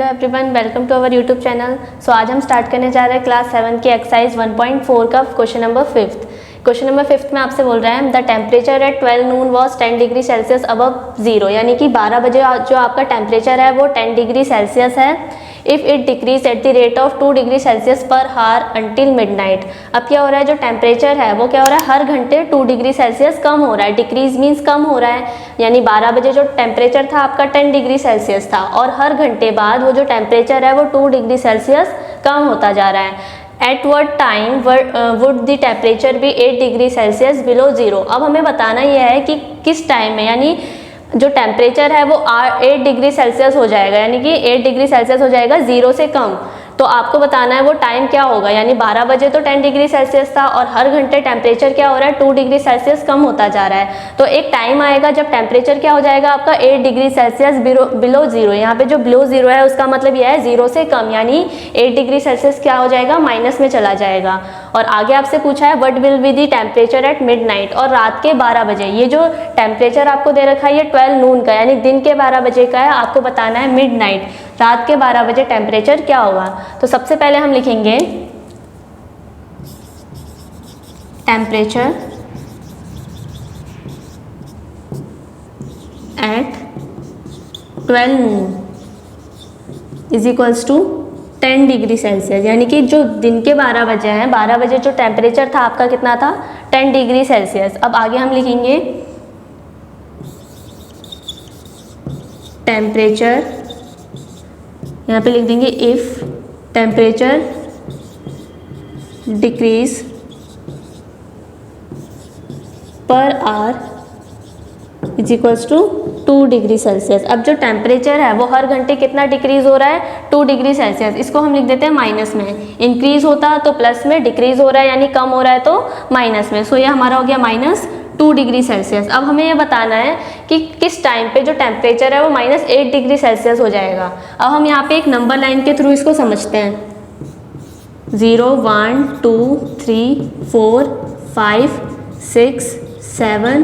Hello everyone, welcome to our YouTube channel. So आज हम start करने जा रहे हैं क्लास 7 की एक्सरसाइज 1.4 का क्वेश्चन नंबर 5। क्वेश्चन नंबर 5 में आपसे बोल रहे हैं the temperature at 12 Noon was 10 degree Celsius above zero, यानी कि 12 बजे जो आपका टेम्परेचर है वो 10 डिग्री सेल्सियस है। If it decrease at the rate of 2 degree Celsius पर हार अंटिल मिडनाइट। अब क्या हो रहा है, जो टेम्परेचर है वो क्या हो रहा है, हर घंटे 2 डिग्री सेल्सियस कम हो रहा है। डिक्रीज मीन्स कम हो रहा है, यानी 12 बजे जो टेम्परेचर था आपका 10 डिग्री सेल्सियस था और हर घंटे बाद वो जो टेम्परेचर है वो 2 डिग्री सेल्सियस कम होता जा रहा है। At what time would the temperature be 8 degree Celsius below zero. अब हमें बताना यह है कि किस टाइम में, यानी जो टेम्परेचर है वो 8 डिग्री सेल्सियस हो जाएगा, यानी कि 8 डिग्री सेल्सियस हो जाएगा जीरो से कम। तो आपको बताना है वो टाइम क्या होगा, यानी 12 बजे तो 10 डिग्री सेल्सियस था और हर घंटे टेम्परेचर क्या हो रहा है, 2 डिग्री सेल्सियस कम होता जा रहा है। तो एक टाइम आएगा जब टेम्परेचर क्या हो जाएगा आपका 8 डिग्री सेल्सियस बिलो जीरो। यहाँ पे जो बिलो जीरो है उसका मतलब यह है जीरो से कम, यानी 8 डिग्री सेल्सियस क्या हो जाएगा, माइनस में चला जाएगा। और आगे आपसे पूछा है what will be the temperature at midnight, और रात के 12 बजे। ये जो टेम्परेचर आपको दे रखा है ये 12 नून का, यानी दिन के 12 बजे का है। आपको बताना है मिडनाइट, रात के 12 बजे टेम्परेचर क्या होगा। तो सबसे पहले हम लिखेंगे temperature at 12 noon is equals to 10 degree Celsius, यानी कि जो दिन के 12 बजे हैं, 12 बजे जो टेम्परेचर था आपका कितना था, 10 डिग्री सेल्सियस। अब आगे हम लिखेंगे टेम्परेचर, यहाँ पे लिख देंगे if temperature decreases per hour is equals to 2 degree Celsius. अब जो टेम्परेचर है वो हर घंटे कितना डिक्रीज हो रहा है, 2 डिग्री सेल्सियस। इसको हम लिख देते हैं माइनस में। इंक्रीज होता तो प्लस में, डिक्रीज हो रहा है यानी कम हो रहा है तो माइनस में। सो ये हमारा हो गया माइनस 2 डिग्री सेल्सियस। अब हमें ये बताना है कि किस टाइम पे जो टेम्परेचर है वो माइनस 8 डिग्री सेल्सियस हो जाएगा। अब हम यहाँ पे एक नंबर लाइन के थ्रू इसको समझते हैं। 0 1 2 3 4 5 6 7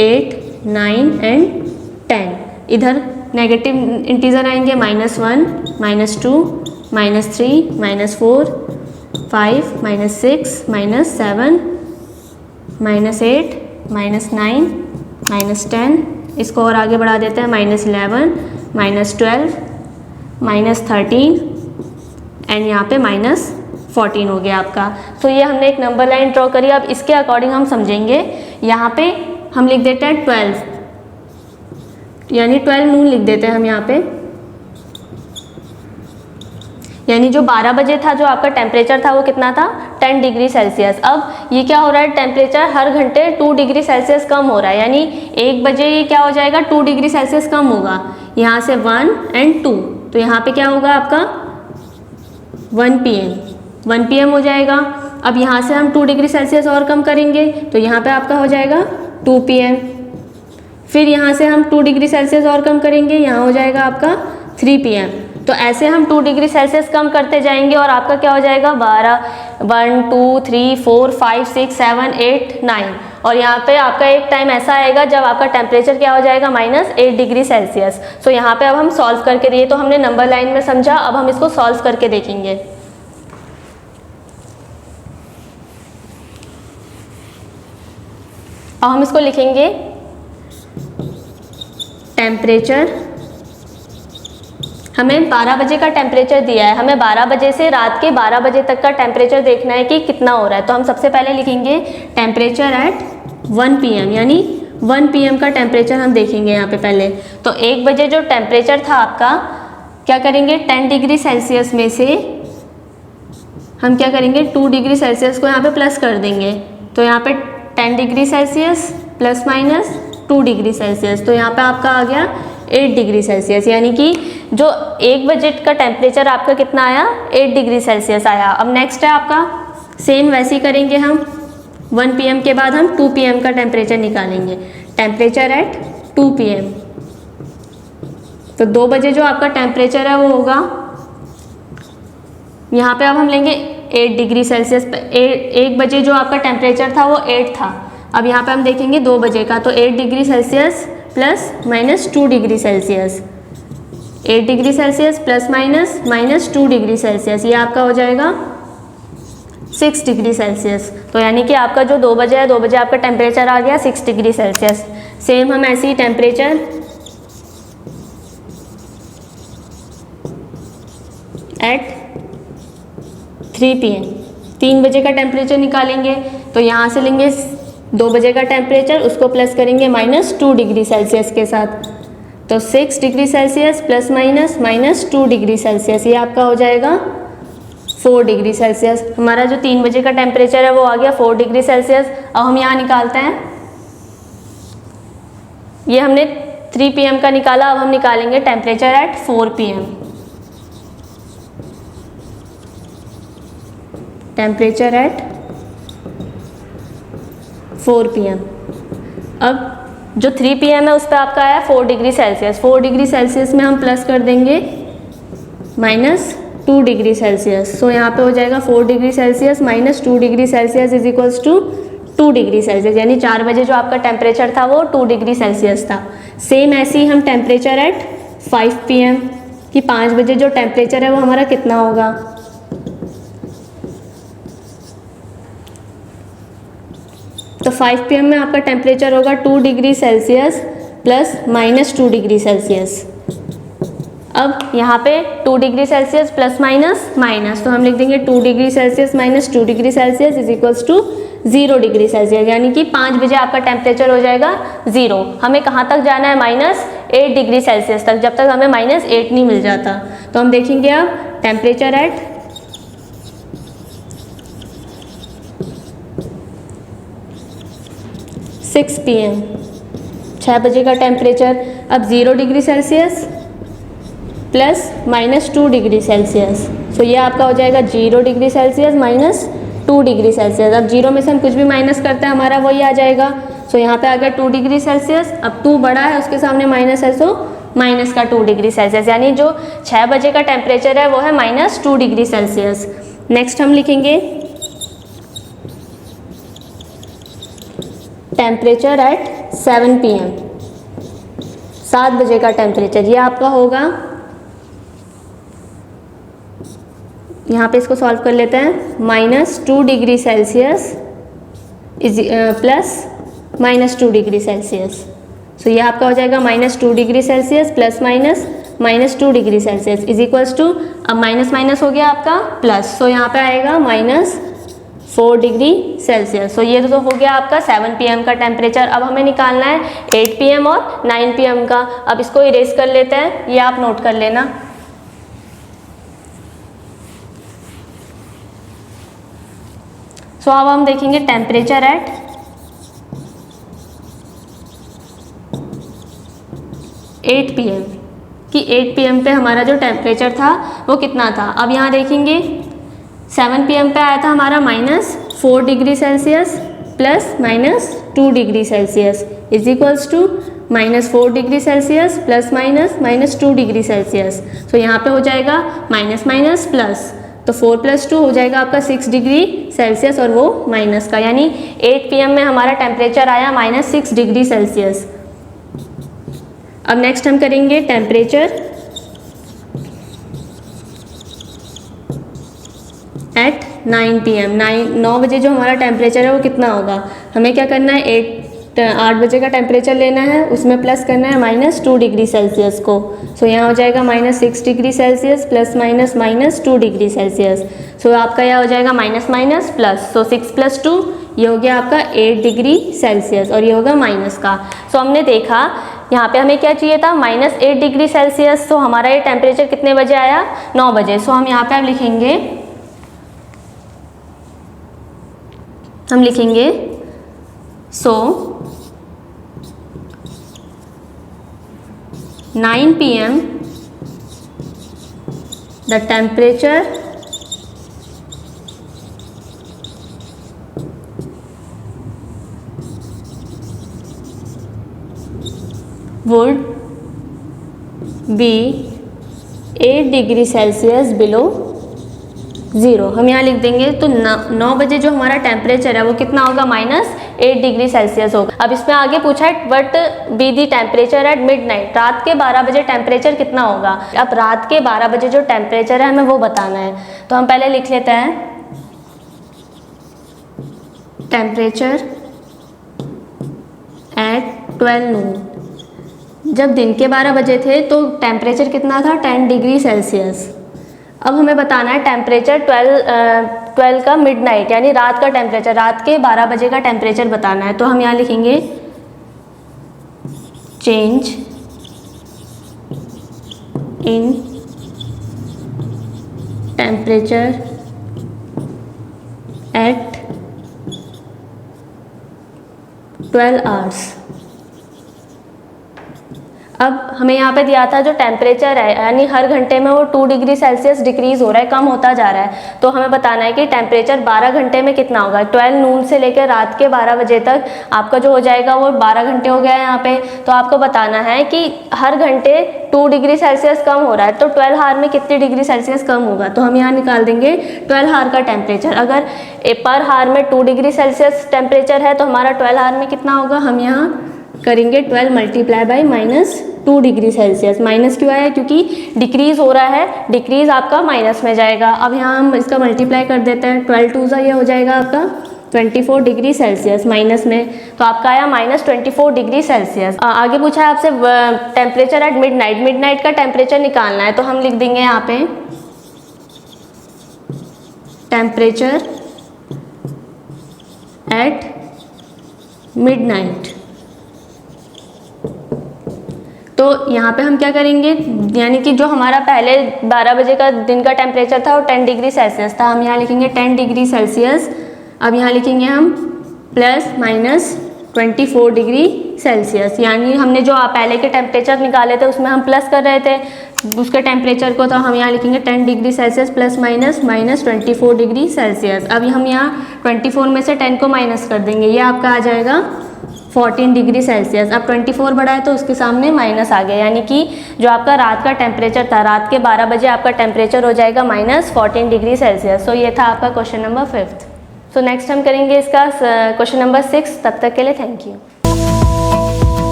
8 9 एंड 10। इधर नेगेटिव इंटीजर आएंगे -1 -2 -3 -4 5 -6 -7 -8 -9 -10। इसको और आगे बढ़ा देते हैं -11 -12 -13 एंड यहाँ पे -14 हो गया आपका। तो ये हमने एक नंबर लाइन ड्रॉ करी। अब इसके अकॉर्डिंग हम समझेंगे। यहाँ पे हम लिख देते हैं 12, यानी 12 नून लिख देते हैं हम यहाँ पे, यानी जो 12 बजे था जो आपका टेम्परेचर था वो कितना था, 10 डिग्री सेल्सियस। अब ये क्या हो रहा है, टेम्परेचर हर घंटे 2 डिग्री सेल्सियस कम हो रहा है, यानी 1 बजे ये क्या हो जाएगा, 2 डिग्री सेल्सियस कम होगा। यहाँ से 1 एंड 2, तो यहाँ पे क्या होगा आपका 1 PM हो जाएगा। अब यहाँ से हम 2 डिग्री सेल्सियस और कम करेंगे तो यहाँ पे आपका हो जाएगा 2 PM। फिर यहाँ से हम 2 डिग्री सेल्सियस और कम करेंगे, यहाँ हो जाएगा आपका 3 PM। तो ऐसे हम 2 डिग्री सेल्सियस कम करते जाएंगे और आपका क्या हो जाएगा 12 1 2 3 4 5 6 7 8 9। और यहाँ पे आपका एक टाइम ऐसा आएगा जब आपका टेम्परेचर क्या हो जाएगा -8 डिग्री सेल्सियस। सो यहाँ पे अब हम सॉल्व करके दिए, तो हमने नंबर लाइन में समझा, अब हम इसको सॉल्व करके देखेंगे। अब हम इसको लिखेंगे टेम्परेचर, हमें 12 बजे का टेम्परेचर दिया है, हमें 12 बजे से रात के 12 बजे तक का टेम्परेचर देखना है कि कितना हो रहा है। तो हम सबसे पहले लिखेंगे टेम्परेचर एट 1 PM, यानी 1 PM का टेम्परेचर हम देखेंगे यहाँ पे पहले। तो 1 बजे जो टेम्परेचर था आपका, क्या करेंगे 10 डिग्री सेल्सियस में से हम क्या करेंगे 2 डिग्री सेल्सियस को यहाँ पे प्लस कर देंगे। तो यहाँ पे 10 degree Celsius plus minus 2 degree Celsius, तो यहाँ पे आपका आ गया 8 डिग्री सेल्सियस, यानी कि जो 1 बजे का टेम्परेचर आपका कितना आया, 8 डिग्री सेल्सियस आया। अब नेक्स्ट है आपका सेम वैसे ही करेंगे हम। 1 PM के बाद हम 2 PM का टेम्परेचर निकालेंगे, टेम्परेचर एट 2 PM। तो 2 बजे जो आपका टेम्परेचर है वो होगा, यहाँ पे अब हम लेंगे 8 डिग्री सेल्सियस। 1 बजे जो आपका टेम्परेचर था वो 8 था, अब यहाँ पे हम देखेंगे 2 बजे का, तो 8 degree Celsius plus minus 2 degree Celsius, 8 degree Celsius plus minus -2 degree Celsius, ये आपका हो जाएगा 6 डिग्री सेल्सियस। तो यानी कि आपका जो 2 बजे है, 2 बजे आपका टेम्परेचर आ गया 6 डिग्री सेल्सियस। सेम हम ऐसे ही टेम्परेचर एट 3 PM, 3 बजे का टेम्परेचर निकालेंगे। तो यहाँ से लेंगे 2 बजे का टेम्परेचर, उसको प्लस करेंगे -2 डिग्री सेल्सियस के साथ। तो 6 degree Celsius plus minus -2 degree Celsius, ये आपका हो जाएगा 4 डिग्री सेल्सियस। हमारा जो 3 बजे का टेम्परेचर है वो आ गया 4 डिग्री सेल्सियस। अब हम यहाँ निकालते हैं, ये हमने 3 PM का निकाला, अब हम निकालेंगे temperature at 4 PM। Temperature at 4 PM। अब जो 3 PM है उस पर आपका आया 4 डिग्री सेल्सियस। 4 डिग्री सेल्सियस में हम प्लस कर देंगे -2 डिग्री सेल्सियस। सो यहाँ पे हो जाएगा 4 degree Celsius -2 degree Celsius is equals to 2 degree Celsius, यानी 4 बजे जो आपका टेम्परेचर था वो 2 डिग्री सेल्सियस था। सेम ऐसे ही हम टेम्परेचर एट 5 PM कि 5 बजे जो टेम्परेचर है वो हमारा कितना होगा। तो 5 PM में आपका टेम्परेचर होगा 2 degree Celsius plus -2 degree Celsius. अब यहाँ पे 2 डिग्री सेल्सियस प्लस माइनस, तो हम लिख देंगे 2 degree Celsius -2 degree Celsius is equals to 0 degree Celsius, यानी कि 5 बजे आपका टेम्परेचर हो जाएगा 0। हमें कहाँ तक जाना है, -8 डिग्री सेल्सियस तक, जब तक हमें -8 नहीं मिल जाता। तो हम देखेंगे अब टेम्परेचर एट 6 PM, 6 बजे का टेम्परेचर। अब 0 degree Celsius plus -2 degree Celsius, so ये आपका हो जाएगा 0 डिग्री सेल्सियस -2 डिग्री सेल्सियस। अब 0 में से हम कुछ भी माइनस करते हैं हमारा वही आ जाएगा। सो यहाँ पे आ गया 2 डिग्री सेल्सियस। अब 2 बड़ा है, उसके सामने माइनस है, सो माइनस का 2 डिग्री सेल्सियस, यानी जो 6 बजे का टेम्परेचर है वो है -2 डिग्री सेल्सियस। नेक्स्ट हम लिखेंगे टेम्परेचर एट 7 PM, 7 बजे का टेम्परेचर, ये आपका होगा, यहाँ पे इसको सॉल्व कर लेते हैं, -2 degree Celsius is plus -2 degree Celsius. So ये आपका हो जाएगा -2 degree Celsius plus -2 degree Celsius is equals to, अब माइनस हो गया आपका प्लस, सो यहाँ पे आएगा -4 डिग्री सेल्सियस। सो ये तो हो गया आपका 7 PM का टेम्परेचर। अब हमें निकालना है 8 PM और 9 PM का। अब इसको इरेज कर लेते हैं, ये आप नोट कर लेना। सो अब हम देखेंगे टेम्परेचर एट 8 PM कि 8 PM पे हमारा जो टेम्परेचर था वो कितना था। अब यहाँ देखेंगे 7 PM पे आया था हमारा -4 degree Celsius plus -2 degree Celsius is equals to -4 degree Celsius plus -2 degree Celsius. So यहाँ पे हो जाएगा माइनस प्लस, तो 4 + 2 हो जाएगा आपका 6 डिग्री सेल्सियस और वो माइनस का, यानी 8 PM में हमारा टेम्परेचर आया -6 डिग्री सेल्सियस। अब नेक्स्ट हम करेंगे टेम्परेचर एट 9 PM। 9 बजे जो हमारा टेम्परेचर है वो कितना होगा। हमें क्या करना है, 8 बजे का टेम्परेचर लेना है, उसमें प्लस करना है -2 डिग्री सेल्सियस को। सो यहाँ हो जाएगा -6 degree Celsius plus -2 degree Celsius. So आपका यह हो जाएगा माइनस प्लस, सो 6 + 2 ये हो गया आपका 8 डिग्री सेल्सियस और ये होगा माइनस का। सो हमने देखा यहाँ पे हमें क्या चाहिए था, -8 डिग्री सेल्सियस। तो हमारा ये टेम्परेचर कितने बजे आया, 9 बजे। सो हम यहाँ पे अब लिखेंगे, सो 9 PM the temperature would be 8 degree Celsius below 0। हम यहाँ लिख देंगे, तो 9 बजे जो हमारा टेम्परेचर है वो कितना होगा, 8 डिग्री सेल्सियस होगा। अब इसमें आगे पूछा है what be the temperature at midnight, रात के 12 बजे टेम्परेचर कितना होगा। अब रात के 12 बजे जो टेम्परेचर है हमें वो बताना है, तो हम पहले लिख लेते हैं टेम्परेचर एट 12 नून। जब दिन के 12 बजे थे तो टेम्परेचर कितना था 10 डिग्री सेल्सियस। अब हमें बताना है टेम्परेचर 12 का मिडनाइट यानी रात का टेम्परेचर, रात के 12 बजे का टेम्परेचर बताना है। तो हम यहाँ लिखेंगे change in temperature at 12 hours. अब हमें यहाँ पे दिया था जो टेम्परेचर है यानी हर घंटे में वो 2 डिग्री सेल्सियस डिक्रीज हो रहा है, कम होता जा रहा है। तो हमें बताना है कि टेम्परेचर 12 घंटे में कितना होगा। 12 नून से लेकर रात के 12 बजे तक आपका जो हो जाएगा वो 12 घंटे हो गया है यहाँ पे। तो आपको बताना है कि हर घंटे 2 डिग्री सेल्सियस कम हो रहा है, तो 12 हावर में कितनी डिग्री सेल्सियस कम होगा। तो हम यहाँ निकाल देंगे 12 हावर का टेम्परेचर। अगर पर हावर में 2 डिग्री सेल्सियस टेम्परेचर है तो हमारा 12 हावर में कितना होगा, हम यहाँ करेंगे 12 multiply by -2 degree Celsius. Minus क्यों आया, क्योंकि डिक्रीज हो रहा है, डिक्रीज आपका माइनस में जाएगा। अब यहाँ हम इसका मल्टीप्लाई कर देते हैं, 12 टू सा ये हो जाएगा आपका 24 डिग्री सेल्सियस माइनस में, तो आपका आया -24 डिग्री सेल्सियस। आगे पूछा है आपसे टेम्परेचर एट मिडनाइट, मिडनाइट का टेम्परेचर निकालना है। तो हम लिख देंगे यहाँ पे टेम्परेचर एट मिडनाइट। तो यहाँ पे हम क्या करेंगे, यानी कि जो हमारा पहले 12 बजे का दिन का टेम्परेचर था वो 10 डिग्री सेल्सियस था, हम यहाँ लिखेंगे 10 डिग्री सेल्सियस। अब यहाँ लिखेंगे हम +-24 डिग्री सेल्सियस, यानी हमने जो पहले के टेम्परेचर निकाले थे उसमें हम प्लस कर रहे थे उसके टेम्परेचर को, तो हम यहाँ लिखेंगे 10 डिग्री सेल्सियस +-24 डिग्री सेल्सियस। अब हम यहाँ 24 में से 10 को माइनस कर देंगे, ये आपका आ जाएगा 14 डिग्री सेल्सियस। अब 24 बढ़ा है तो उसके सामने माइनस आ गया, यानी कि जो आपका रात का टेम्परेचर था, रात के 12 बजे आपका टेम्परेचर हो जाएगा -14 डिग्री सेल्सियस। सो ये था आपका क्वेश्चन नंबर 5। सो नेक्स्ट हम करेंगे इसका क्वेश्चन नंबर 6। तब तक के लिए थैंक यू।